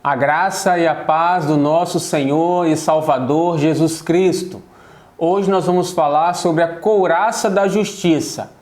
A graça e a paz do nosso Senhor e Salvador Jesus Cristo. Hoje nós vamos falar sobre a couraça da justiça,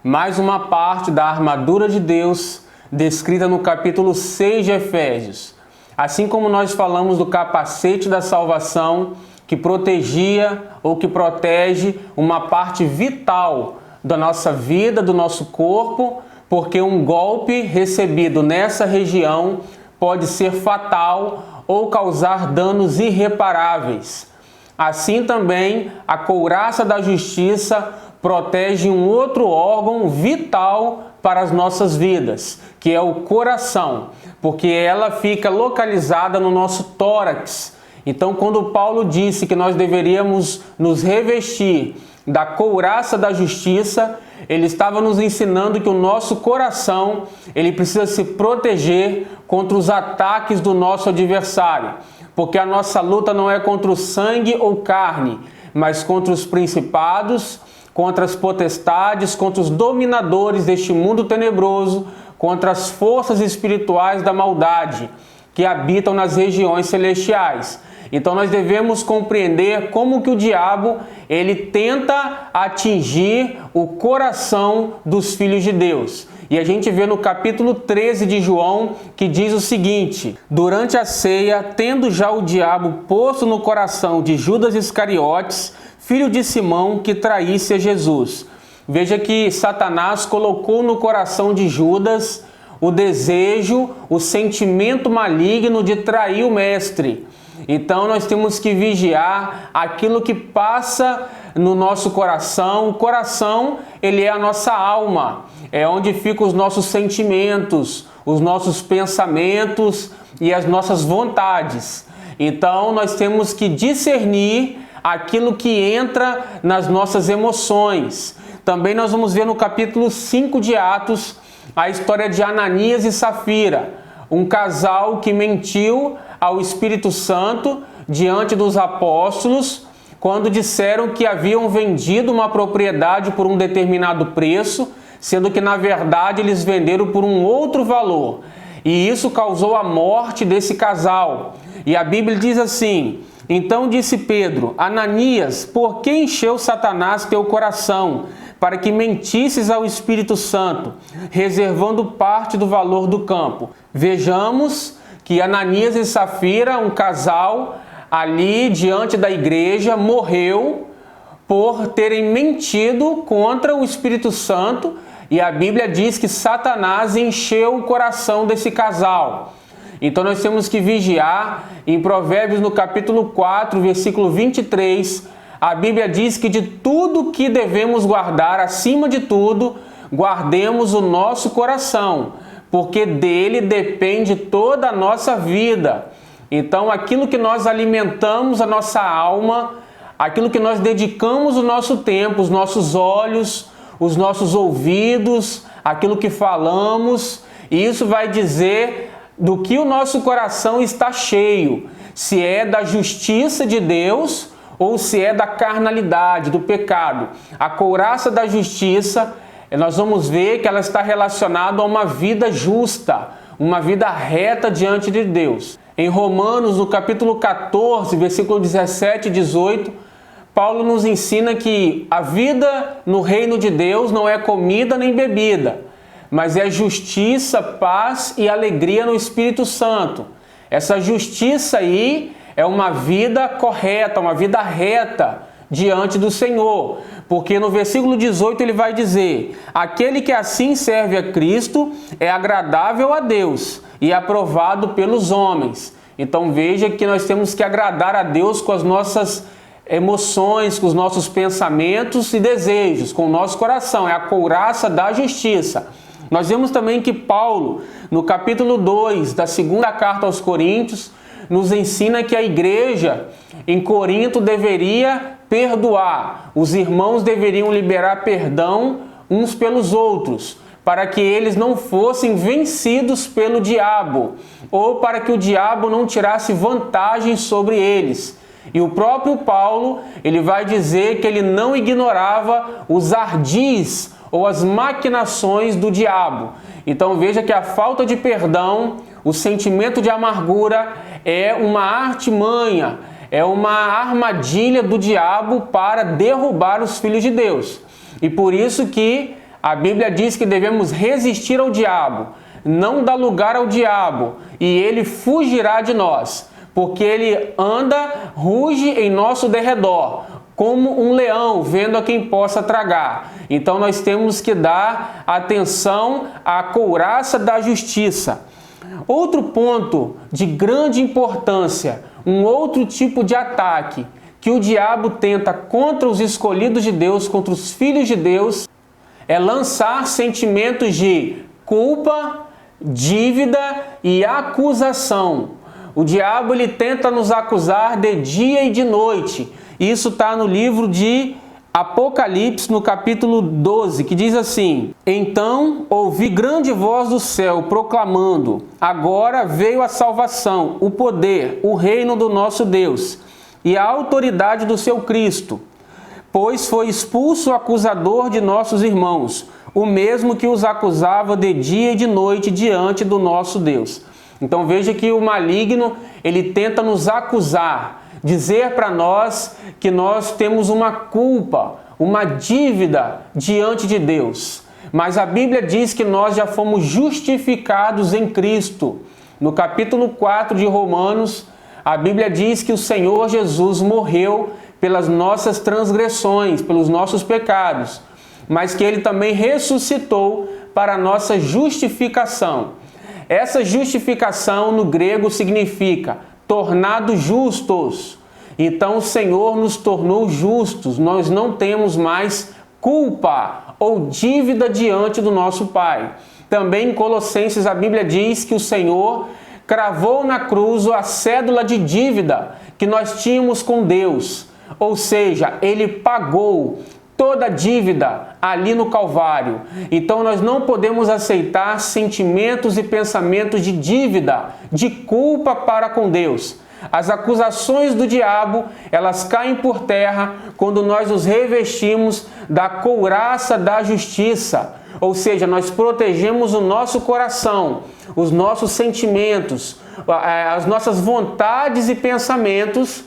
mais uma parte da armadura de Deus descrita no capítulo 6 de Efésios. Assim como nós falamos do capacete da salvação, que protegia ou que protege uma parte vital da nossa vida, do nosso corpo, porque um golpe recebido nessa região pode ser fatal ou causar danos irreparáveis. Assim também, a couraça da justiça protege um outro órgão vital para as nossas vidas, que é o coração, porque ela fica localizada no nosso tórax. Então, quando Paulo disse que nós deveríamos nos revestir da couraça da justiça, ele estava nos ensinando que o nosso coração, ele precisa se proteger contra os ataques do nosso adversário, porque a nossa luta não é contra o sangue ou carne, mas contra os principados, contra as potestades, contra os dominadores deste mundo tenebroso, contra as forças espirituais da maldade que habitam nas regiões celestiais. Então nós devemos compreender como que o diabo ele tenta atingir o coração dos filhos de Deus. E a gente vê no capítulo 13 de João que diz o seguinte: durante a ceia, tendo já o diabo posto no coração de Judas Iscariotes, filho de Simão, que traísse a Jesus. Veja que Satanás colocou no coração de Judas o desejo, o sentimento maligno de trair o mestre. Então nós temos que vigiar aquilo que passa no nosso coração. O coração, ele é a nossa alma, é onde ficam os nossos sentimentos, os nossos pensamentos e as nossas vontades. Então nós temos que discernir aquilo que entra nas nossas emoções. Também nós vamos ver no capítulo 5 de Atos a história de Ananias e Safira, um casal que mentiu ao Espírito Santo diante dos apóstolos quando disseram que haviam vendido uma propriedade por um determinado preço, sendo que na verdade eles venderam por um outro valor. E isso causou a morte desse casal. E a Bíblia diz assim: então disse Pedro: Ananias, por que encheu Satanás teu coração, para que mentisses ao Espírito Santo, reservando parte do valor do campo? Vejamos que Ananias e Safira, um casal ali diante da igreja, morreu por terem mentido contra o Espírito Santo, e a Bíblia diz que Satanás encheu o coração desse casal. Então nós temos que vigiar. Em Provérbios, no capítulo 4, versículo 23, a Bíblia diz que de tudo que devemos guardar, acima de tudo, guardemos o nosso coração, porque dele depende toda a nossa vida. Então aquilo que nós alimentamos a nossa alma, aquilo que nós dedicamos o nosso tempo, os nossos olhos, os nossos ouvidos, aquilo que falamos, isso vai dizer do que o nosso coração está cheio, se é da justiça de Deus ou se é da carnalidade, do pecado. A couraça da justiça, nós vamos ver que ela está relacionada a uma vida justa, uma vida reta diante de Deus. Em Romanos, no capítulo 14, versículo 17 e 18, Paulo nos ensina que a vida no reino de Deus não é comida nem bebida, mas é justiça, paz e alegria no Espírito Santo. Essa justiça aí é uma vida correta, uma vida reta diante do Senhor, porque no versículo 18 ele vai dizer: aquele que assim serve a Cristo é agradável a Deus e aprovado pelos homens. Então veja que nós temos que agradar a Deus com as nossas emoções, com os nossos pensamentos e desejos, com o nosso coração. É a couraça da justiça. Nós vemos também que Paulo, no capítulo 2 da segunda carta aos Coríntios, nos ensina que a igreja em Corinto deveria perdoar. Os irmãos deveriam liberar perdão uns pelos outros, para que eles não fossem vencidos pelo diabo, ou para que o diabo não tirasse vantagem sobre eles. E o próprio Paulo, ele vai dizer que ele não ignorava os ardis ou as maquinações do diabo. Então veja que a falta de perdão O sentimento de amargura é uma artimanha, é uma armadilha do diabo para derrubar os filhos de Deus. E por isso que a Bíblia diz que devemos resistir ao diabo, não dar lugar ao diabo, e ele fugirá de nós, porque ele anda, ruge em nosso derredor, como um leão, vendo a quem possa tragar. Então nós temos que dar atenção à couraça da justiça. Outro ponto de grande importância, um outro tipo de ataque que o diabo tenta contra os escolhidos de Deus, contra os filhos de Deus, é lançar sentimentos de culpa, dívida e acusação. O diabo ele tenta nos acusar de dia e de noite. Isso está no livro de Apocalipse, no capítulo 12, que diz assim: Então ouvi grande voz do céu proclamando: Agora veio a salvação, o poder, o reino do nosso Deus e a autoridade do seu Cristo. Pois foi expulso o acusador de nossos irmãos, o mesmo que os acusava de dia e de noite diante do nosso Deus. Então veja que o maligno, ele tenta nos acusar, dizer para nós que nós temos uma culpa, uma dívida diante de Deus. Mas a Bíblia diz que nós já fomos justificados em Cristo. No capítulo 4 de Romanos, a Bíblia diz que o Senhor Jesus morreu pelas nossas transgressões, pelos nossos pecados, mas que Ele também ressuscitou para a nossa justificação. Essa justificação no grego significa tornados justos. Então o Senhor nos tornou justos, nós não temos mais culpa ou dívida diante do nosso Pai. Também em Colossenses a Bíblia diz que o Senhor cravou na cruz a cédula de dívida que nós tínhamos com Deus. Ou seja, Ele pagou toda a dívida ali no Calvário. Então nós não podemos aceitar sentimentos e pensamentos de dívida, de culpa para com Deus. As acusações do diabo, elas caem por terra quando nós nos revestimos da couraça da justiça. Ou seja, nós protegemos o nosso coração, os nossos sentimentos, as nossas vontades e pensamentos,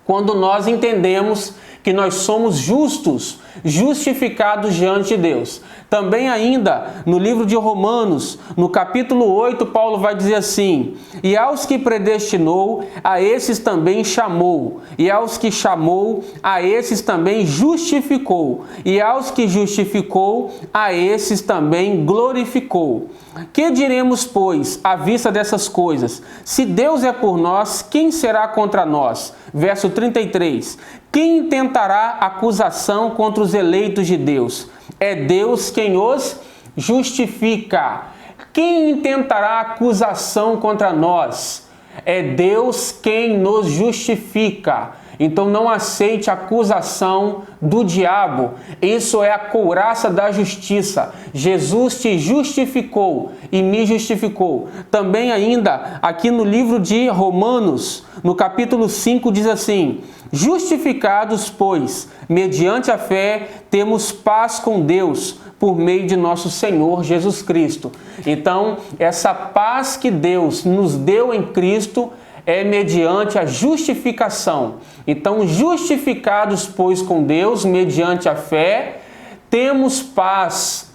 quando nós entendemos que nós somos justos, justificados diante de Deus. Também ainda no livro de Romanos, no capítulo 8, Paulo vai dizer assim: E aos que predestinou, a esses também chamou, e aos que chamou, a esses também justificou, e aos que justificou, a esses também glorificou. Que diremos, pois, à vista dessas coisas? Se Deus é por nós, quem será contra nós? Verso 33. Quem intentará acusação contra os eleitos de Deus? É Deus quem os justifica. Quem intentará acusação contra nós? É Deus quem nos justifica. Então não aceite a acusação do diabo. Isso é a couraça da justiça. Jesus te justificou e me justificou. Também ainda aqui no livro de Romanos, no capítulo 5, diz assim: Justificados, pois, mediante a fé, temos paz com Deus, por meio de nosso Senhor Jesus Cristo. Então, essa paz que Deus nos deu em Cristo é mediante a justificação. Então, justificados, pois, com Deus, mediante a fé, temos paz.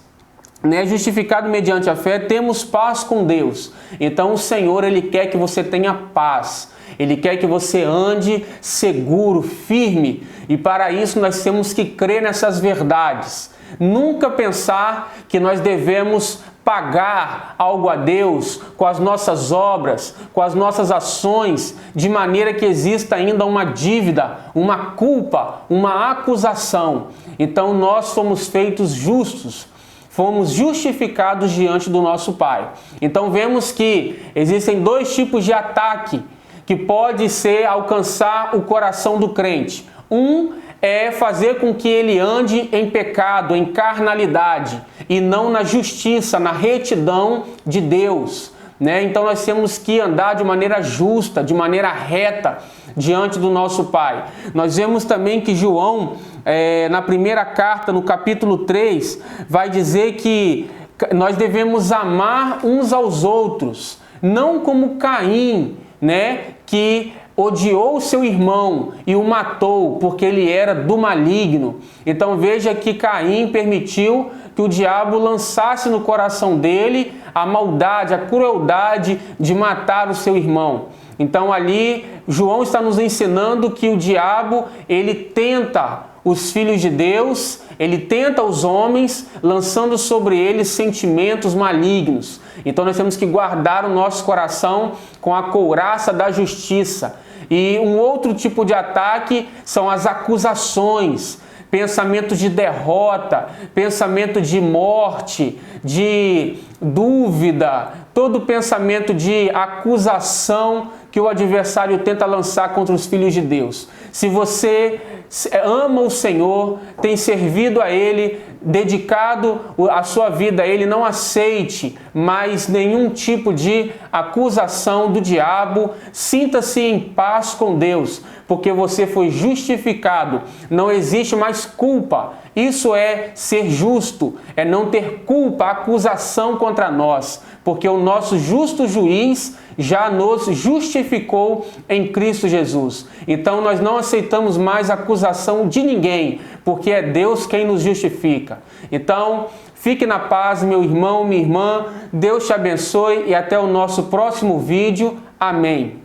Justificado mediante a fé, temos paz com Deus. Então, o Senhor, Ele quer que você tenha paz. Ele quer que você ande seguro, firme. E para isso, nós temos que crer nessas verdades. Nunca pensar que nós devemos pagar algo a Deus com as nossas obras, com as nossas ações, de maneira que exista ainda uma dívida, uma culpa, uma acusação. Então nós somos feitos justos, fomos justificados diante do nosso Pai. Então vemos que existem dois tipos de ataque que pode ser alcançar o coração do crente. Um é fazer com que ele ande em pecado, em carnalidade, e não na justiça, na retidão de Deus. Então nós temos que andar de maneira justa, de maneira reta, diante do nosso Pai. Nós vemos também que João, na primeira carta, no capítulo 3, vai dizer que nós devemos amar uns aos outros. não como Caim, né, que odiou seu irmão e o matou porque ele era do maligno. Então veja que Caim permitiu que o diabo lançasse no coração dele a maldade, a crueldade de matar o seu irmão. Então ali João está nos ensinando que o diabo, ele tenta os filhos de Deus, ele tenta os homens, lançando sobre eles sentimentos malignos. Então nós temos que guardar o nosso coração com a couraça da justiça. E um outro tipo de ataque são as acusações, pensamento de derrota, pensamento de morte, de dúvida, todo pensamento de acusação que o adversário tenta lançar contra os filhos de Deus. Se você ama o Senhor, tem servido a Ele, dedicado a sua vida a Ele, não aceite mais nenhum tipo de acusação do diabo. Sinta-se em paz com Deus, porque você foi justificado. Não existe mais culpa. Isso é ser justo, é não ter culpa, acusação contra nós, porque o nosso justo juiz já nos justificou em Cristo Jesus. Então nós não aceitamos mais acusação de ninguém, porque é Deus quem nos justifica. Então, fique na paz, meu irmão, minha irmã. Deus te abençoe e até o nosso próximo vídeo. Amém.